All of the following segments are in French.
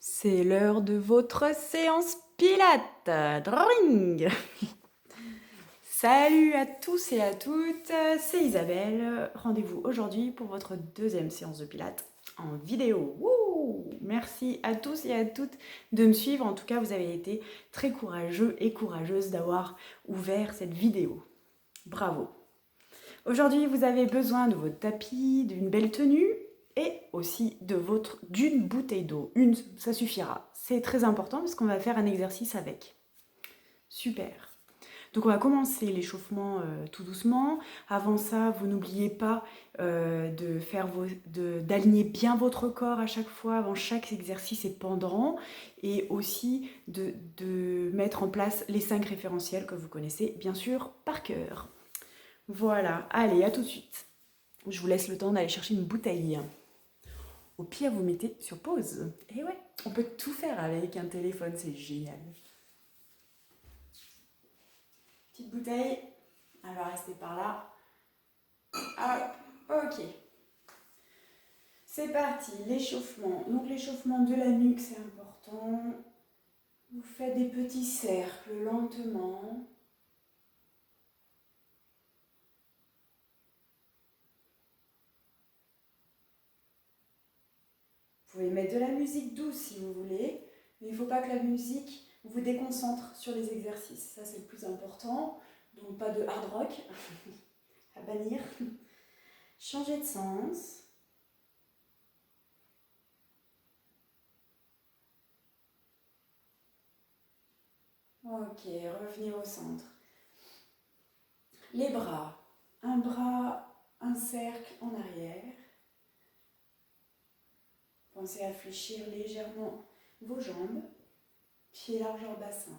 C'est l'heure de votre séance Pilates. Dring. Salut à tous et à toutes, c'est Isabelle. Rendez-vous aujourd'hui pour votre deuxième séance de Pilates en vidéo. Wouh! Merci à tous et à toutes de me suivre. En tout cas, vous avez été très courageux et courageuses d'avoir ouvert cette vidéo. Bravo! Aujourd'hui, vous avez besoin de votre tapis, d'une belle tenue et aussi d'une bouteille d'eau. Une, ça suffira. C'est très important parce qu'on va faire un exercice avec. Super. Donc on va commencer l'échauffement tout doucement. Avant ça, vous n'oubliez pas d'aligner bien votre corps à chaque fois, avant chaque exercice et pendant, et aussi de mettre en place les 5 référentiels que vous connaissez bien sûr par cœur. Voilà, allez, à tout de suite. Je vous laisse le temps d'aller chercher une bouteille. Au pire, vous mettez sur pause. Et ouais, on peut tout faire avec un téléphone, c'est génial. Petite bouteille, elle va rester par là. Hop, ok. C'est parti, l'échauffement. Donc l'échauffement de la nuque, c'est important. Vous faites des petits cercles lentement. Vous pouvez mettre de la musique douce si vous voulez, mais il ne faut pas que la musique vous déconcentre sur les exercices. Ça, c'est le plus important. Donc, pas de hard rock à bannir. Changez de sens. Ok, revenez au centre. Les bras. Un bras, un cercle en arrière. Pensez à fléchir légèrement vos jambes. Pieds largeur bassin.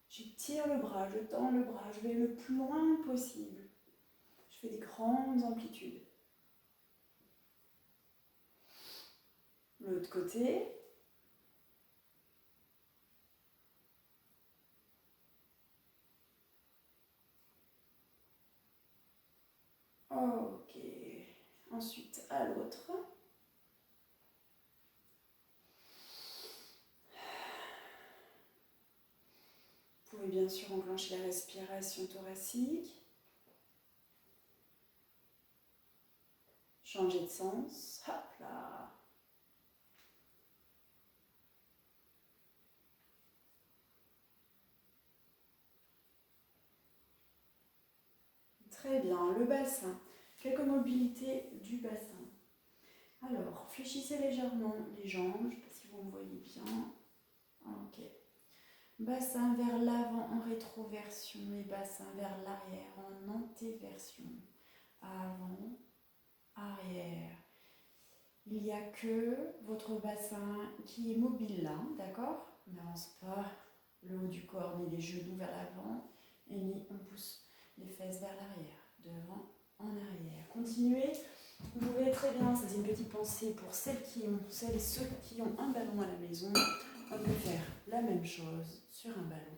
Je tire le bras, je tends le bras, je vais le plus loin possible. Je fais des grandes amplitudes. L'autre côté. Ok. Ensuite, à l'autre. Vous pouvez bien sûr enclencher la respiration thoracique. Changer de sens. Hop là. Très bien. Le bassin. Quelques mobilités du bassin. Alors, fléchissez légèrement les jambes. Je ne sais pas si vous me voyez bien. Ok. Bassin vers l'avant en rétroversion et bassin vers l'arrière en antéversion. Avant, arrière. Il n'y a que votre bassin qui est mobile là, d'accord? On n'avance pas le haut du corps ni les genoux vers l'avant et ni on pousse les fesses vers l'arrière, devant, en arrière. Continuez, vous pouvez très bien, ça c'est une petite pensée pour celles et ceux qui ont un ballon à la maison. On peut faire la même chose sur un ballon.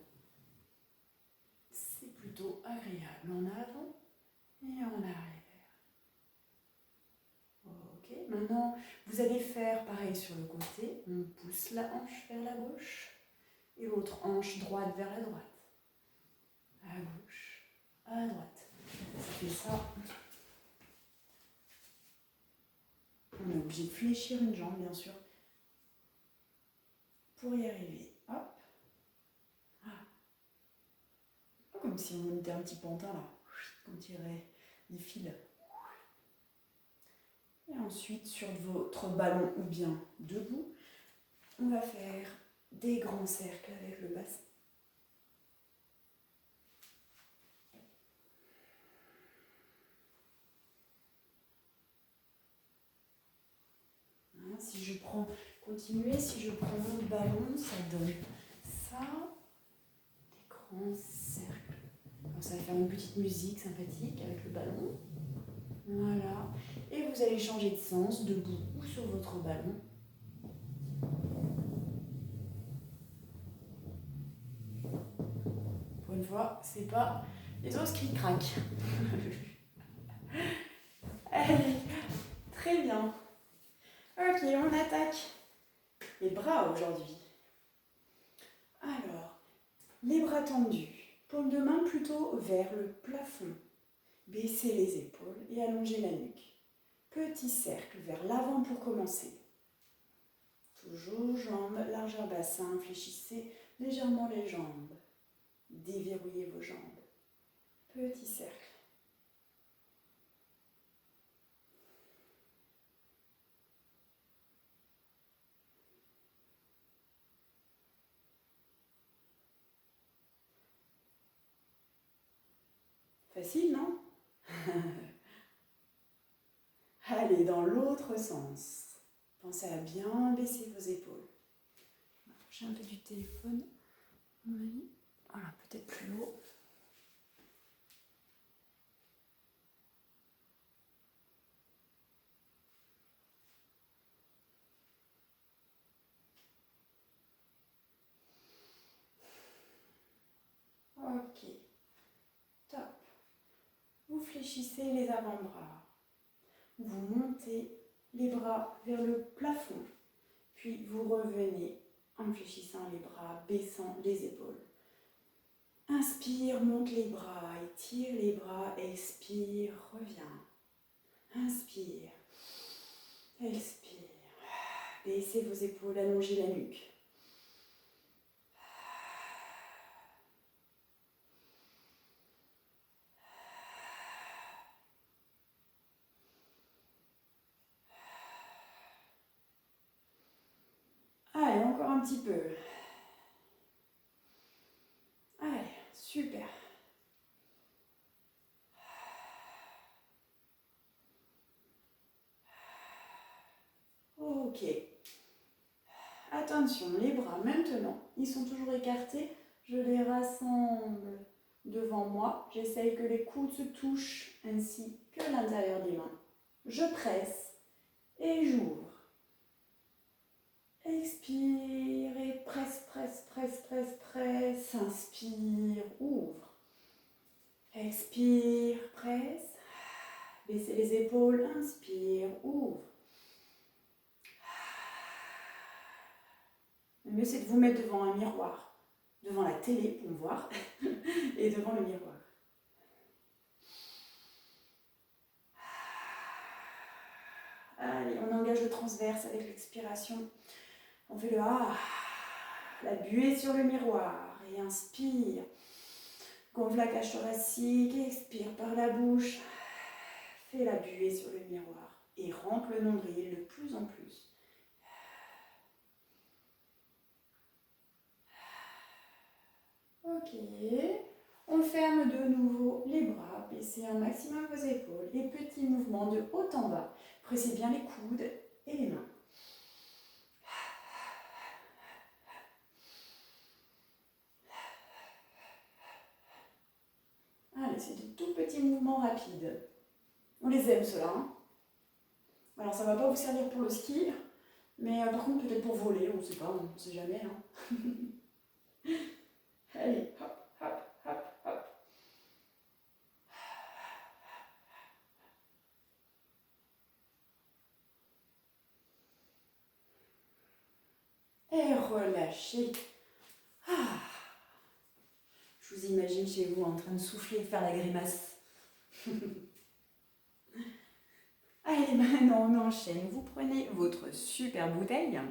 C'est plutôt agréable en avant et en arrière. Ok, maintenant vous allez faire pareil sur le côté. On pousse la hanche vers la gauche et l'autre hanche droite vers la droite. À gauche, à droite. Ça fait ça. On est obligé de fléchir une jambe, bien sûr, pour y arriver. Hop. Ah. Comme si on mettait un petit pantin là. On tirait des fils. Et ensuite, sur votre ballon ou bien debout, on va faire des grands cercles avec le bassin. Hein, si je prends mon ballon, ça donne ça, des grands cercles. Alors ça va faire une petite musique sympathique avec le ballon. Voilà. Et vous allez changer de sens, debout ou sur votre ballon. Pour une fois, c'est pas les os qui craquent. Allez, très bien. Ok, on attaque les bras aujourd'hui. Alors, les bras tendus, paume de main plutôt vers le plafond. Baissez les épaules et allongez la nuque. Petit cercle vers l'avant pour commencer. Toujours jambes, largeur bassin, fléchissez légèrement les jambes. Déverrouillez vos jambes. Petit cercle. Facile, non? Allez, dans l'autre sens. Pensez à bien baisser vos épaules. J'ai un peu du téléphone, à mon avis. Voilà, peut-être plus haut. Ok, top. Vous fléchissez les avant-bras. Vous montez les bras vers le plafond. Puis vous revenez en fléchissant les bras, baissant les épaules. Inspire, monte les bras, étire les bras, expire, reviens. Inspire, expire. Baissez vos épaules, allongez la nuque. Allez, encore un petit peu. Allez, super. Ok. Attention, les bras maintenant, ils sont toujours écartés. Je les rassemble devant moi. J'essaye que les coudes se touchent ainsi que l'intérieur des mains. Je presse et j'ouvre. Expire et presse, presse, presse, presse, presse. Inspire, ouvre. Expire, presse. Baissez les épaules, inspire, ouvre. Le mieux, c'est de vous mettre devant un miroir, devant la télé pour me voir, et devant le miroir. Allez, on engage le transverse avec l'expiration. On fait le A, la buée sur le miroir, et inspire. Gonfle la cage thoracique, expire par la bouche. Fais la buée sur le miroir, et rentre le nombril de plus en plus. Ok, on ferme de nouveau les bras, baissez un maximum vos épaules et petit mouvement de haut en bas. Pressez bien les coudes et les mains. Allez, c'est des tout petits mouvements rapides. On les aime ceux-là. Hein. Alors ça ne va pas vous servir pour le ski, mais par contre peut-être pour voler, on ne sait pas, on ne sait jamais. Hein. Allez, hop, hop, hop, hop. Et relâchez. Ah. Je vous imagine chez vous en train de souffler et de faire la grimace. Allez, maintenant on enchaîne. Vous prenez votre super bouteille.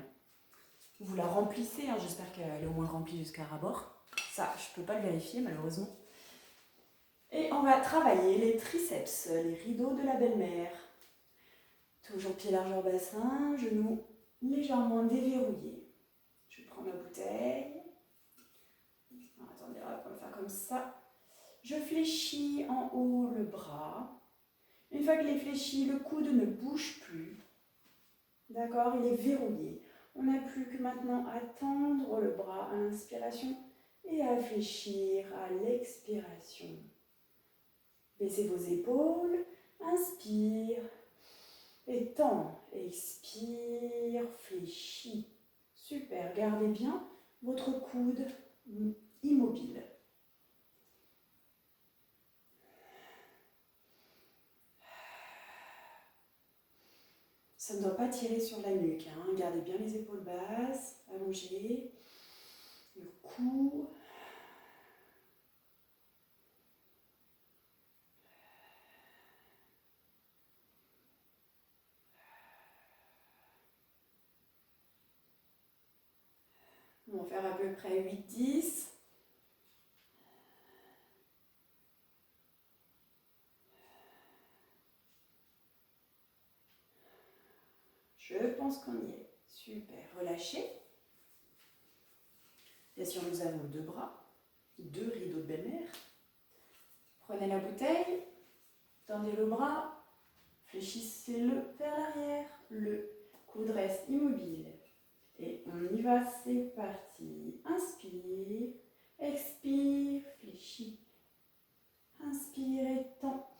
Vous la remplissez. Hein, j'espère qu'elle est au moins remplie jusqu'à ras-bord. Ça, je ne peux pas le vérifier malheureusement. Et on va travailler les triceps, les rideaux de la belle-mère. Toujours pied largeur bassin, genoux légèrement déverrouillés. Je prends ma bouteille. Alors, attendez, on va faire comme ça. Je fléchis en haut le bras. Une fois qu'il est fléchi, le coude ne bouge plus. D'accord, il est verrouillé. On n'a plus que maintenant à tendre le bras à l'inspiration et à fléchir à l'expiration. Baissez vos épaules, inspire, et tend, expire, fléchis. Super, gardez bien votre coude immobile. Ça ne doit pas tirer sur la nuque. Hein. Gardez bien les épaules basses, allongées, le cou. On va faire à peu près 8-10. Je pense qu'on y est. Super. Relâchez. Bien sûr, nous avons 2 bras, 2 rideaux de belle-mère. Prenez la bouteille, tendez le bras, fléchissez-le vers l'arrière. Le coude reste immobile. Et on y va, c'est parti. Inspire, expire, fléchis. Inspire, étends.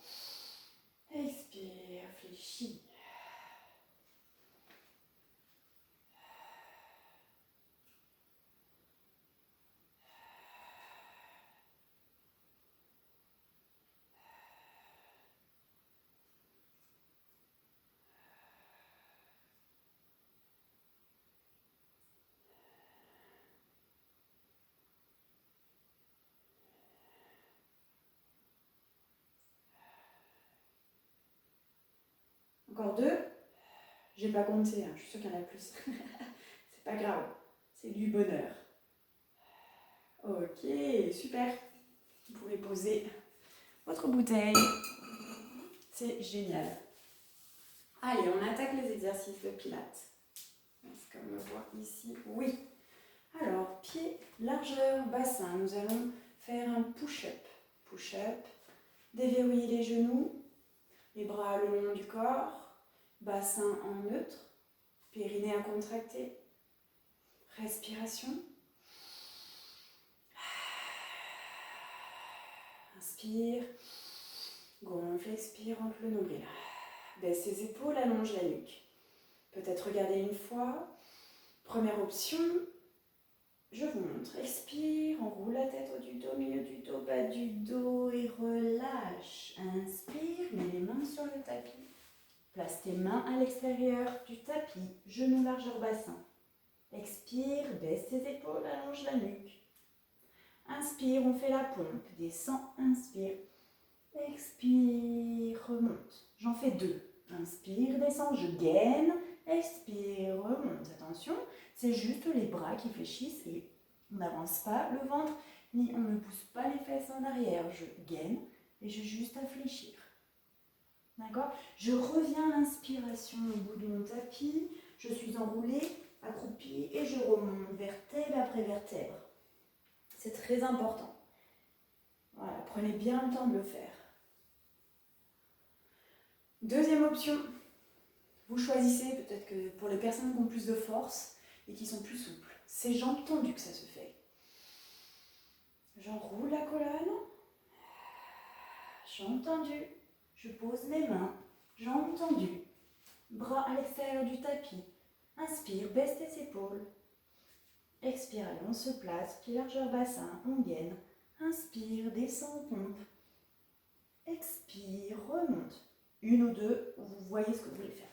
Expire, fléchis. Encore 2. J'ai pas compté, hein. Je suis sûre qu'il y en a plus. C'est pas grave, c'est du bonheur. Ok, super. Vous pouvez poser votre bouteille. C'est génial. Allez, on attaque les exercices de pilates. Est-ce qu'on me voit ici? Oui. Alors, pied, largeur, bassin. Nous allons faire un push-up. Push-up. Déverrouillez les genoux. Les bras le long du corps. Bassin en neutre. Périnée à contracter. Respiration. Inspire. Gonfle, expire, rentre le nombril. Baisse les épaules, allonge la nuque. Peut-être regarder une fois. Première option, je vous montre. Expire, enroule la tête au du dos, milieu du dos, bas du dos et relâche. Inspire, mets les mains sur le tapis. Place tes mains à l'extérieur du tapis, genoux largeur bassin. Expire, baisse tes épaules, allonge la nuque. Inspire, on fait la pompe. Descends, inspire. Expire, remonte. J'en fais 2. Inspire, descends, je gaine. Expire, remonte. Attention, c'est juste les bras qui fléchissent et on n'avance pas le ventre, ni on ne pousse pas les fesses en arrière. Je gaine et j'ai juste à fléchir. D'accord? Je reviens à l'inspiration au bout de mon tapis. Je suis enroulée, accroupie et je remonte vertèbre après vertèbre. C'est très important. Voilà, prenez bien le temps de le faire. Deuxième option, vous choisissez peut-être que pour les personnes qui ont plus de force et qui sont plus souples, c'est jambes tendues que ça se fait. J'enroule la colonne, jambes tendues, je pose mes mains, jambes tendues, bras à l'extérieur du tapis. Inspire, baisse tes épaules. Expire, allez, on se place, pied largeur bassin, on gaine. Inspire, descend, pompe. Expire, remonte. 1 ou 2, vous voyez ce que vous voulez faire.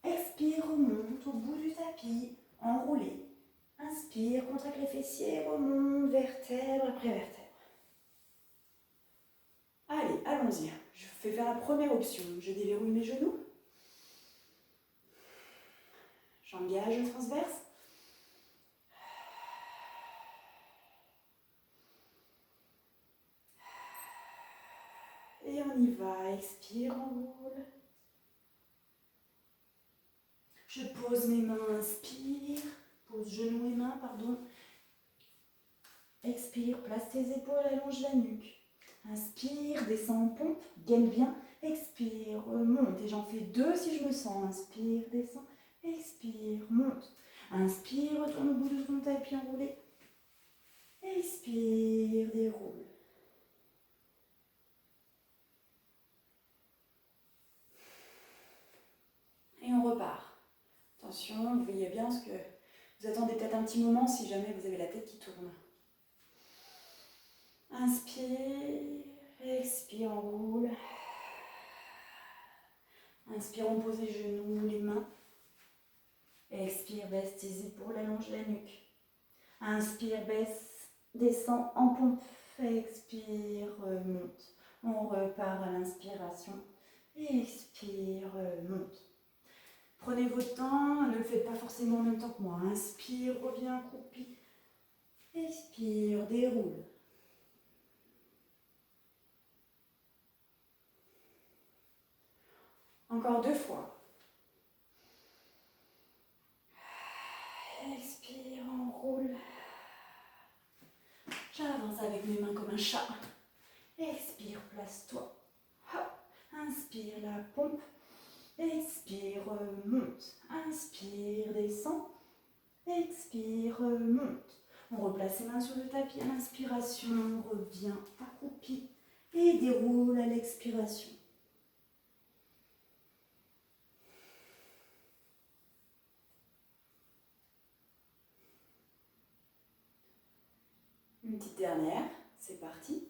Expire, remonte au bout du tapis, enroulé. Inspire, contracte les fessiers, remonte, vertèbre après vertèbre. Allez, allons-y. Je vais faire la première option. Je déverrouille mes genoux. J'engage le transverse. Et on y va. Expire, enroule. Je pose mes mains, inspire. Pose genoux et mains, pardon. Expire, place tes épaules, allonge la nuque. Inspire, descends en pompe, gaine bien. Expire, monte. Et j'en fais 2 si je me sens. Inspire, descends. Expire, monte. Inspire, retourne au bout de ton tapis enroulé. Expire, déroule. Et on repart. Attention, vous voyez bien ce que vous attendez peut-être un petit moment si jamais vous avez la tête qui tourne. Inspire, expire, enroule. Inspire, on pose les genoux, les mains. Expire, baisse tes épaules, allonge la nuque. Inspire, baisse, descend en pompe. Expire, monte. On repart à l'inspiration. Expire, monte. Prenez votre temps, ne le faites pas forcément en même temps que moi. Inspire, reviens accroupi. Expire, déroule. Encore 2 fois. Expire, enroule. J'avance avec mes mains comme un chat. Expire, place-toi. Inspire, la pompe. Expire, monte. Inspire, descend. Expire, monte. On replace les mains sur le tapis à l'inspiration. On revient accroupi et déroule à l'expiration. Une petite dernière, c'est parti.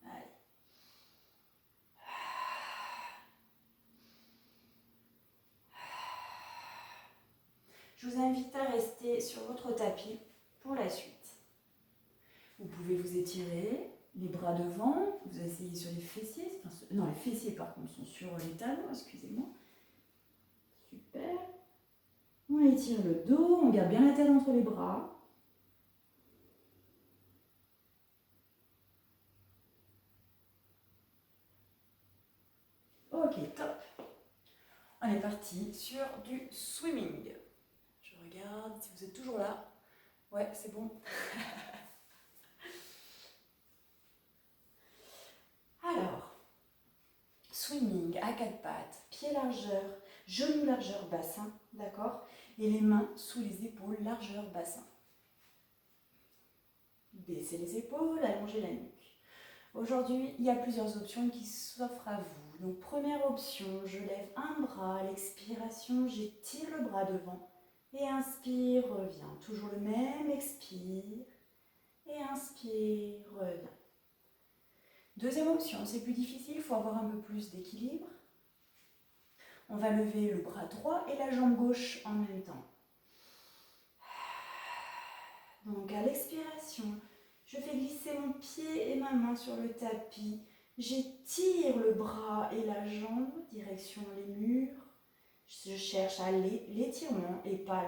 Allez. Je vous invite à rester sur votre tapis pour la suite. Vous pouvez vous étirer, les bras devant, vous asseyez sur les fessiers. Non, les fessiers par contre sont sur les talons, excusez-moi. Super. On étire le dos, on garde bien la tête entre les bras. Ok, top. On est parti sur du swimming. Je regarde si vous êtes toujours là. Ouais, c'est bon. Alors, swimming à 4 pattes, pieds largeur, genoux largeur bassin, d'accord? Et les mains sous les épaules, largeur bassin. Baissez les épaules, allongez la nuque. Aujourd'hui, il y a plusieurs options qui s'offrent à vous. Donc, première option, je lève un bras à l'expiration, j'étire le bras devant. Et inspire, reviens. Toujours le même, expire. Et inspire, reviens. Deuxième option, c'est plus difficile, il faut avoir un peu plus d'équilibre. On va lever le bras droit et la jambe gauche en même temps. Donc à l'expiration, je fais glisser mon pied et ma main sur le tapis. J'étire le bras et la jambe, direction les murs. Je cherche à l'étirement et pas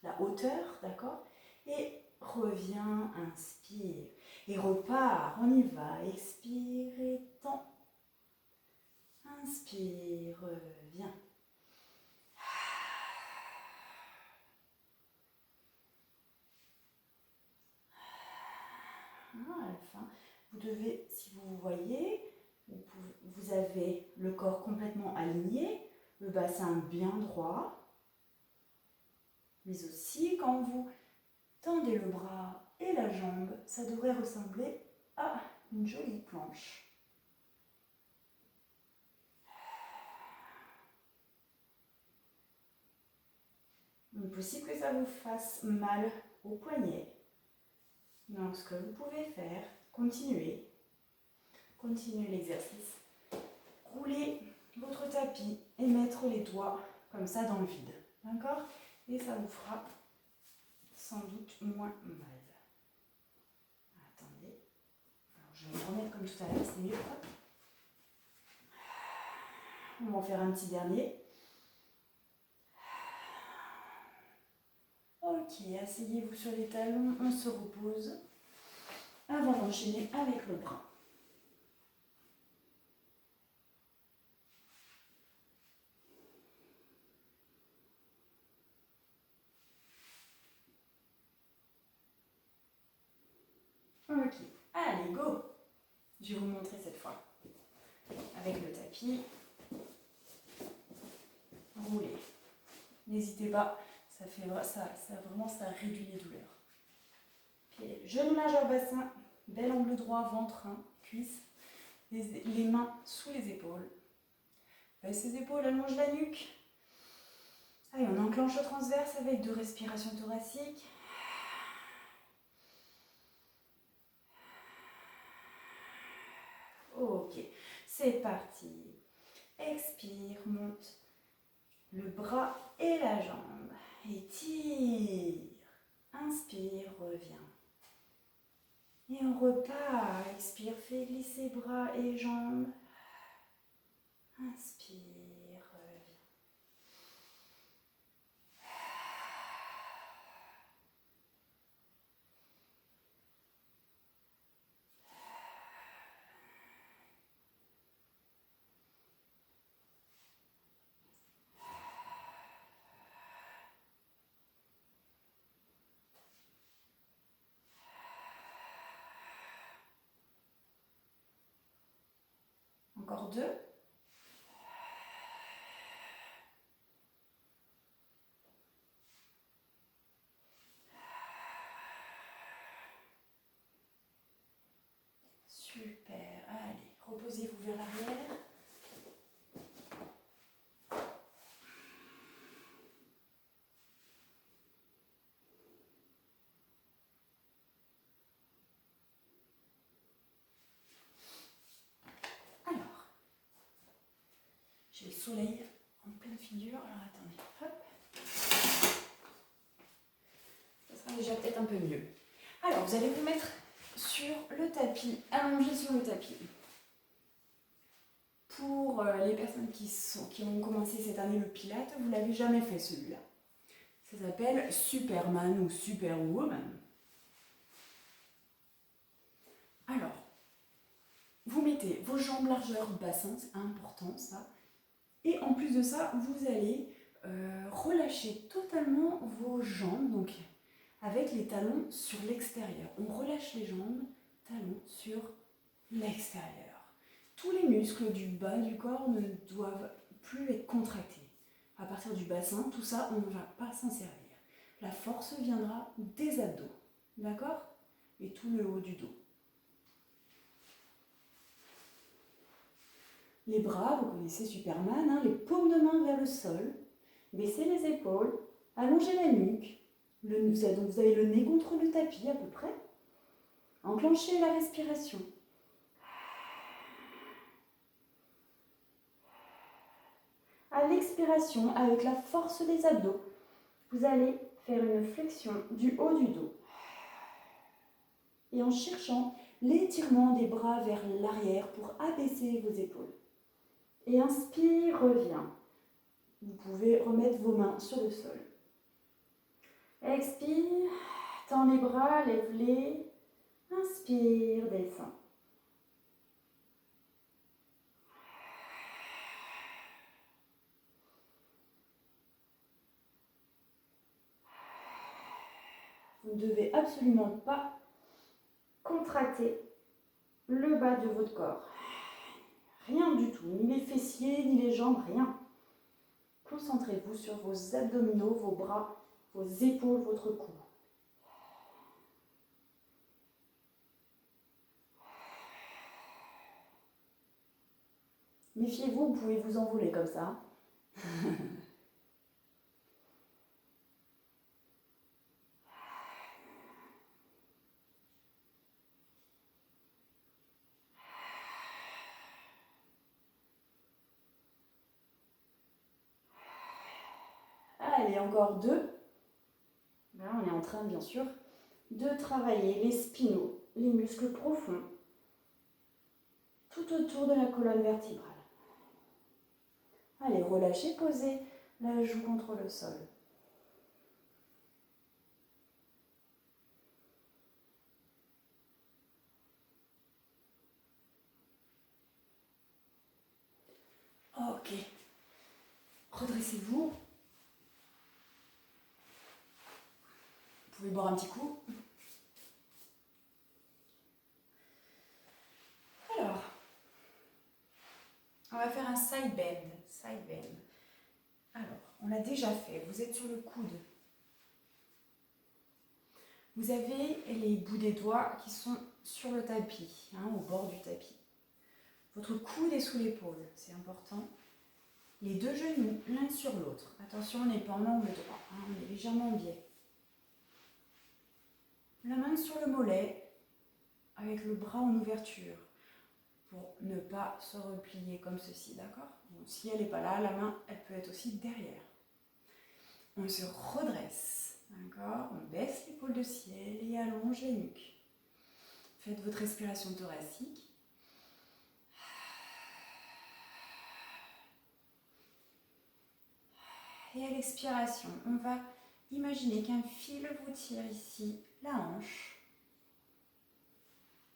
la hauteur, d'accord? Et reviens, inspire. Et repars, on y va. Expire et tends. Inspire, reviens. À la fin, vous devez, si vous vous voyez, vous avez le corps complètement aligné, le bassin bien droit, mais aussi quand vous tendez le bras et la jambe, ça devrait ressembler à une jolie planche. Il est possible que ça vous fasse mal au poignet. Donc ce que vous pouvez faire, continuez l'exercice. Roulez votre tapis et mettre les doigts comme ça dans le vide. D'accord? Et ça vous fera sans doute moins mal. Attendez. Alors je vais me remettre comme tout à l'heure, c'est mieux. On va en faire un petit dernier. Ok, asseyez-vous sur les talons, on se repose avant d'enchaîner avec le bras. Ok, allez, go! Je vais vous montrer cette fois. Avec le tapis, roulez. N'hésitez pas, ça réduit les douleurs. Puis, genou largeur bassin, bel angle droit, ventre, cuisse, les mains sous les épaules. Baisse les épaules, allonge la nuque. Allez, on enclenche le transverse avec 2 respirations thoraciques. Ok, c'est parti. Expire, monte le bras et la jambe. Étire. Inspire, reviens. Et on repart. Expire, fais glisser bras et jambes. Inspire, reviens. Encore 2. Super. Allez, reposez-vous vers l'arrière. Alors, j'ai le soleil en pleine figure. Alors attendez, hop. Ça sera déjà peut-être un peu mieux. Alors, vous allez vous mettre sur le tapis, allongé sur le tapis. Pour les personnes qui ont commencé cette année le Pilate, vous ne l'avez jamais fait celui-là. Ça s'appelle Superman ou Superwoman. Alors, vous mettez vos jambes largeur bassin, c'est important ça. Et en plus de ça, vous allez relâcher totalement vos jambes, donc avec les talons sur l'extérieur. On relâche les jambes, talons sur l'extérieur. Tous les muscles du bas du corps ne doivent plus être contractés. À partir du bassin, tout ça, on ne va pas s'en servir. La force viendra des abdos, d'accord? Et tout le haut du dos. Les bras, vous connaissez Superman, hein, les paumes de main vers le sol, baissez les épaules, allongez la nuque, vous avez le nez contre le tapis à peu près. Enclenchez la respiration. À l'expiration, avec la force des abdos, vous allez faire une flexion du haut du dos. Et en cherchant l'étirement des bras vers l'arrière pour abaisser vos épaules. Et inspire, reviens. Vous pouvez remettre vos mains sur le sol. Expire, tends les bras, lève-les. Inspire, descends. Vous ne devez absolument pas contracter le bas de votre corps. Rien du tout, ni les fessiers, ni les jambes, rien. Concentrez-vous sur vos abdominaux, vos bras, vos épaules, votre cou. Méfiez-vous, vous pouvez vous envoler comme ça. Allez, encore 2. Là, on est en train, bien sûr, de travailler les spinaux, les muscles profonds, tout autour de la colonne vertébrale. Allez, relâchez, posez la joue contre le sol. Ok. Redressez-vous. Vous pouvez boire un petit coup. Alors, on va faire un side bend. Side bend. Alors, on l'a déjà fait. Vous êtes sur le coude. Vous avez les bouts des doigts qui sont sur le tapis, hein, au bord du tapis. Votre coude est sous l'épaule, c'est important. Les deux genoux, l'un sur l'autre. Attention, on n'est pas en angle droit, hein, on est légèrement en biais. La main sur le mollet, avec le bras en ouverture. pour ne pas se replier comme ceci, d'accord? Si elle n'est pas là, la main, elle peut être aussi derrière. On se redresse, d'accord? On baisse l'épaule de ciel et allonge la nuque. Faites votre respiration thoracique. Et à l'expiration, on va imaginer qu'un fil vous tire ici la hanche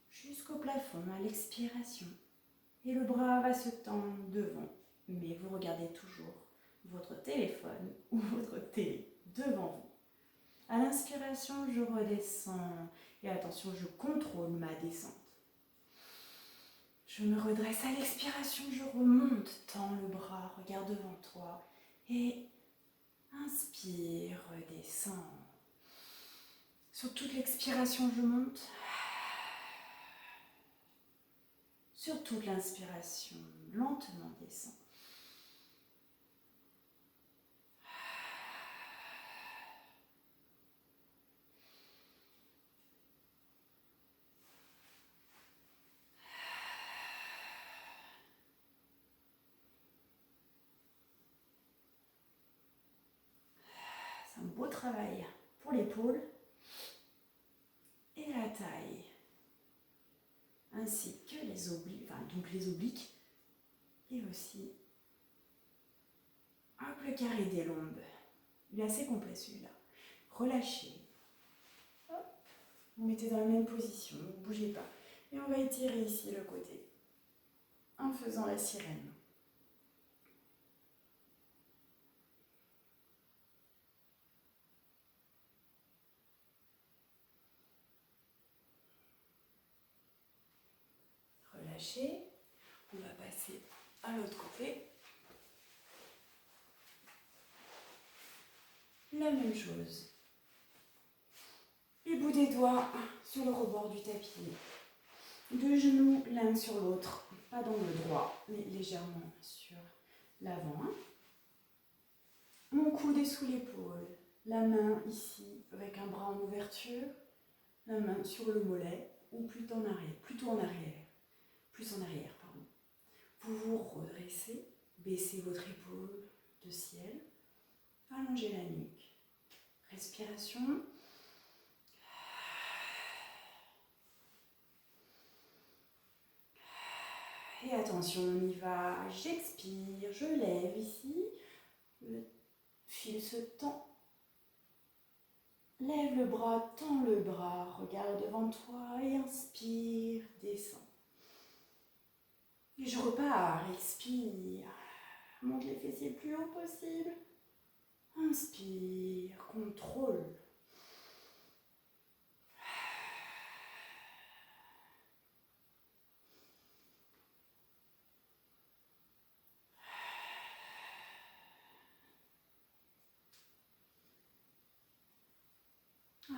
jusqu'au plafond à l'expiration. Et le bras va se tendre devant, mais vous regardez toujours votre téléphone ou votre télé devant vous. À l'inspiration, je redescends et attention, je contrôle ma descente. Je me redresse à l'expiration, je remonte, tends le bras, regarde devant toi et inspire, redescends. Sur toute l'expiration, je monte. Sur toute l'inspiration, lentement descends. C'est un beau travail pour l'épaule et la taille, ainsi que les obliques, donc les obliques, et aussi hop, le carré des lombes. Il est assez complet celui-là. Relâchez. Hop. Vous mettez dans la même position, ne bougez pas. Et on va étirer ici le côté en faisant la sirène. Relâchez. On va passer à l'autre côté. La même chose. Les bouts des doigts sur le rebord du tapis. Deux genoux l'un sur l'autre. Pas dans le droit, mais légèrement sur l'avant. Mon coude est sous l'épaule. La main ici avec un bras en ouverture. La main sur le mollet ou plutôt en arrière. Plus en arrière, pardon. Vous vous redressez, baissez votre épaule de ciel, allongez la nuque. Respiration. Et attention, on y va. J'expire, je lève ici. Le fil se tend. Lève le bras, tends le bras, regarde devant toi et inspire, descends. Et je repars, expire. Monte les fessiers le plus haut possible. Inspire, contrôle.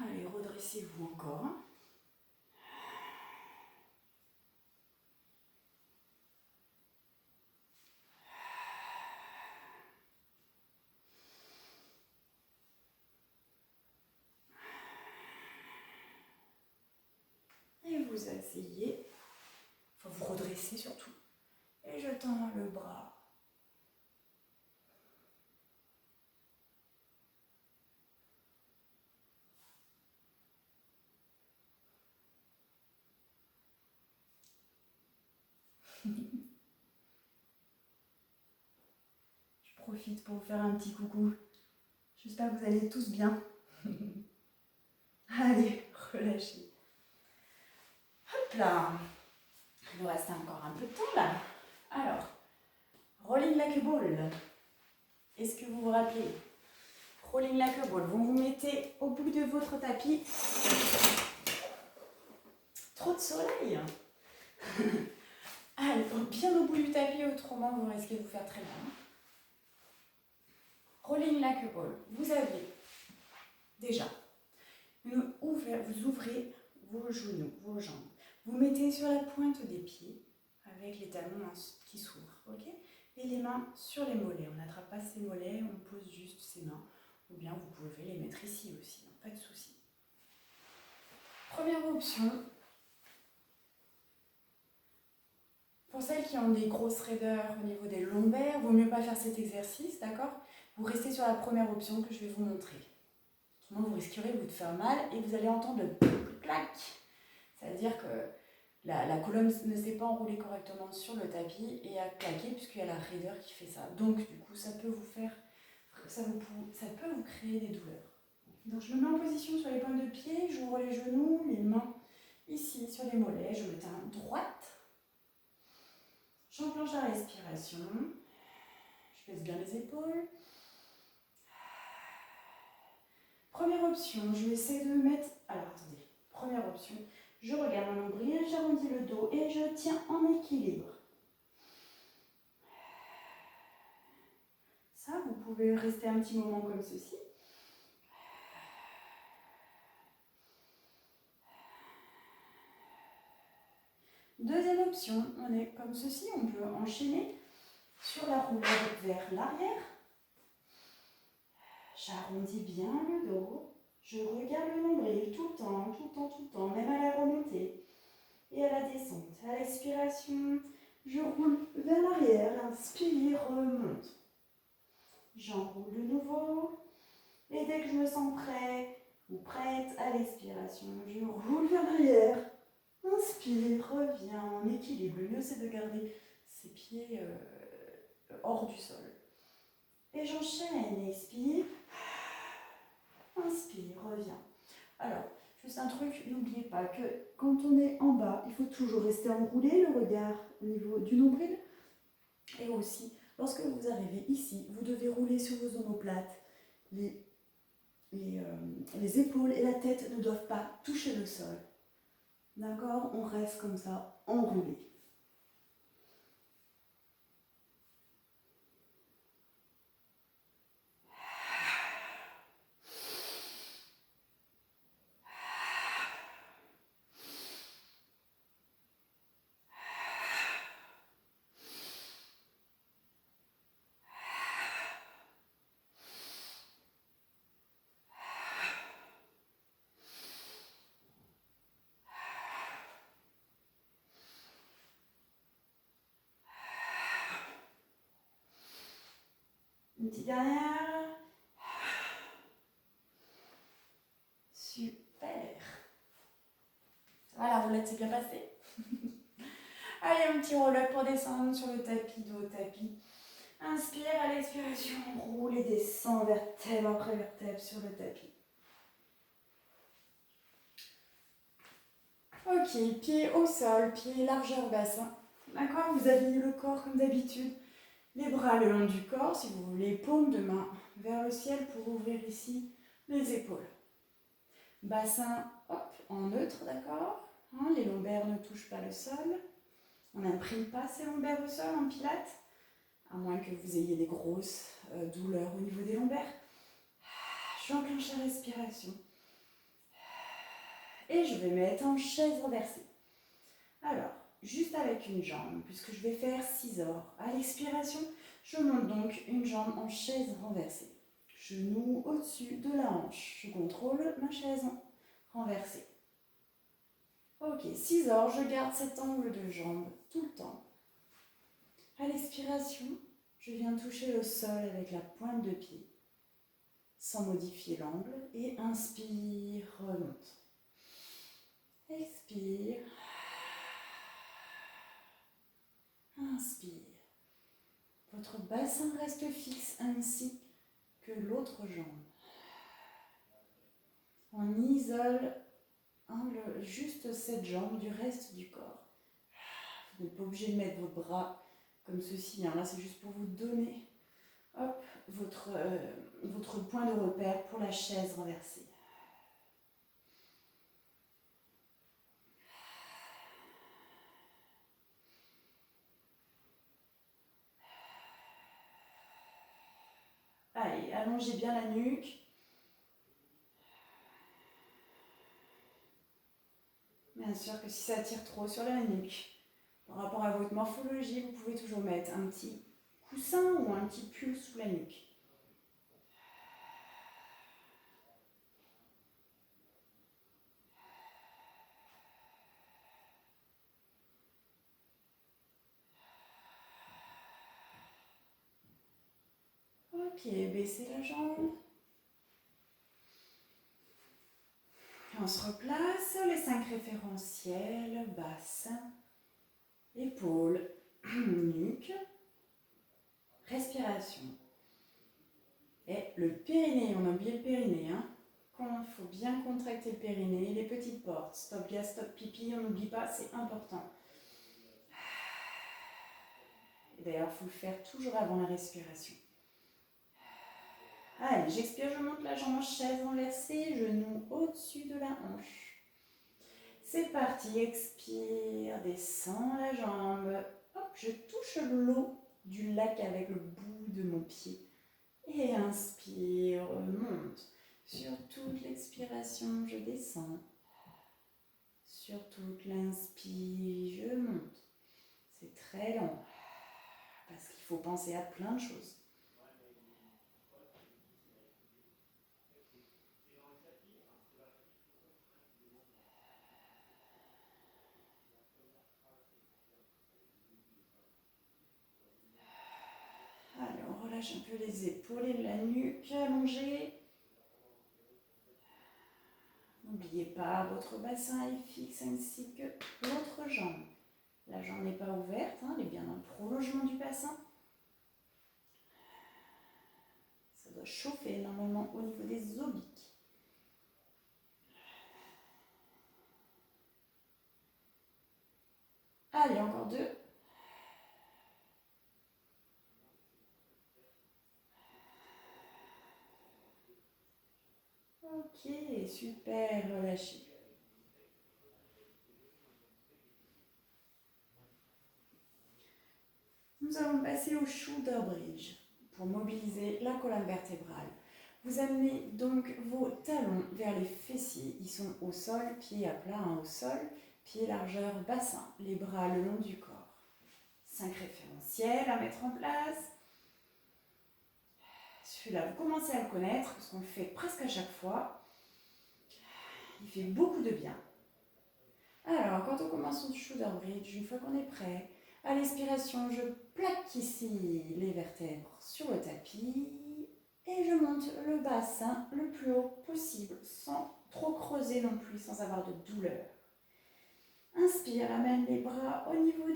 Allez, redressez-vous encore. Et vous asseyez. Faut vous redresser surtout. Et je tends le bras. Je profite pour vous faire un petit coucou. J'espère que vous allez tous bien. Allez, relâchez. Hop là. Il nous reste encore un peu de temps là. Alors, rolling like a ball. Est-ce que vous vous rappelez? Rolling like a ball. Vous vous mettez au bout de votre tapis. Trop de soleil. Allez, bien au bout du tapis, autrement vous risquez de vous faire très mal. Rolling like a ball. Vous avez déjà vous ouvrez vos genoux, vos jambes. Vous mettez sur la pointe des pieds avec les talons qui s'ouvrent, ok? Et les mains sur les mollets. On n'attrape pas ses mollets, on pose juste ses mains. Ou bien vous pouvez les mettre ici aussi, pas de souci. Première option. qui ont des grosses raideurs au niveau des lombaires, vaut mieux pas faire cet exercice, d'accord? Vous restez sur la première option que je vais vous montrer. Sinon, vous risquerez de vous faire mal et vous allez entendre le clac. C'est-à-dire que la colonne ne s'est pas enroulée correctement sur le tapis et a claqué puisqu'il y a la raideur qui fait ça. Donc, du coup, ça peut vous créer des douleurs. Donc, je me mets en position sur les pointes de pied, j'ouvre les genoux, les mains ici sur les mollets, je me tiens droite. J'enclenche la respiration. Je pèse bien les épaules. Première option, je vais essayer de mettre... Alors, attendez. Première option, je regarde mon nombril, j'arrondis le dos et je tiens en équilibre. Ça, vous pouvez rester un petit moment comme ceci. Deuxième option, on est comme ceci, on peut enchaîner sur la roulade vers l'arrière. J'arrondis bien le dos, je regarde le nombril tout le temps, même à la remontée et à la descente. À l'expiration, je roule vers l'arrière, inspire, remonte. J'enroule de nouveau et dès que je me sens prêt ou prête à l'expiration, je roule vers l'arrière. Inspire, reviens en équilibre. Le mieux, c'est de garder ses pieds hors du sol. Et j'enchaîne. Expire. Inspire, reviens. Alors, juste un truc, n'oubliez pas que quand on est en bas, il faut toujours rester enroulé, le regard au niveau du nombril. Et aussi, lorsque vous arrivez ici, vous devez rouler sur vos omoplates. Les épaules et la tête ne doivent pas toucher le sol. D'accord? On reste comme ça, enroulé. Une petite dernière. Super. Ça va, la roulette s'est bien passée. Allez, un petit roll-up pour descendre sur le tapis, dos au tapis. Inspire, à l'expiration, roule et descend vertèbre après vertèbre sur le tapis. Ok, pied au sol, pied largeur bassin. D'accord? Vous alignez le corps comme d'habitude. Les bras le long du corps, si vous voulez, paume de main vers le ciel pour ouvrir ici les épaules. Bassin, hop, en neutre, d'accord? Les lombaires ne touchent pas le sol. On n'imprime pas ses lombaires au sol en pilates, à moins que vous ayez des grosses douleurs au niveau des lombaires. J'enclenche la respiration. Et je vais mettre en chaise renversée. Alors, juste avec une jambe, puisque je vais faire 6 ordres. À l'expiration, je monte donc une jambe en chaise renversée. Genou au-dessus de la hanche. Je contrôle ma chaise renversée. Ok, 6 ordres, je garde cet angle de jambe tout le temps. À l'expiration, je viens toucher le sol avec la pointe de pied, sans modifier l'angle. Et inspire, remonte. Expire. Inspire. Votre bassin reste fixe ainsi que l'autre jambe. On isole juste cette jambe du reste du corps. Vous n'êtes pas obligé de mettre vos bras comme ceci. Là, c'est juste pour vous donner votre point de repère pour la chaise renversée. Allez, allongez bien la nuque. Bien sûr que si ça tire trop sur la nuque, par rapport à votre morphologie, vous pouvez toujours mettre un petit coussin ou un petit pull sous la nuque. Ok, baissez la jambe. On se replace, les 5 référentiels, bassin, épaules, nuque, respiration. Et le périnée, on a oublié le périnée, hein. Il faut bien contracter le périnée, les petites portes, stop gaz, stop pipi, on n'oublie pas, c'est important. Et d'ailleurs, il faut le faire toujours avant la respiration. Allez, j'expire, je monte la jambe en chaise renversée, genou au-dessus de la hanche. C'est parti, expire, descends la jambe. Hop, je touche l'eau du lac avec le bout de mon pied. Et inspire, monte. Sur toute l'expiration, je descends. Sur toute l'inspire, je monte. C'est très long. Parce qu'il faut penser à plein de choses. Alors, on relâche un peu les épaules et la nuque allongée. N'oubliez pas, votre bassin est fixe ainsi que l'autre jambe. La jambe n'est pas ouverte, hein, elle est bien dans le prolongement du bassin. Ça doit chauffer normalement au niveau des obliques. Allez, encore 2. Ok, super, relâchez. Nous allons passer au shoulder bridge pour mobiliser la colonne vertébrale. Vous amenez donc vos talons vers les fessiers. Ils sont au sol, pieds à plat, hein, au sol, pieds largeur bassin, les bras le long du corps. 5 référentiels à mettre en place. Celui-là, vous commencez à le connaître parce qu'on le fait presque à chaque fois. Il fait beaucoup de bien. Alors, quand on commence son shoulder bridge, une fois qu'on est prêt, à l'expiration, je plaque ici les vertèbres sur le tapis et je monte le bassin le plus haut possible sans trop creuser non plus, sans avoir de douleur. Inspire, amène les bras au niveau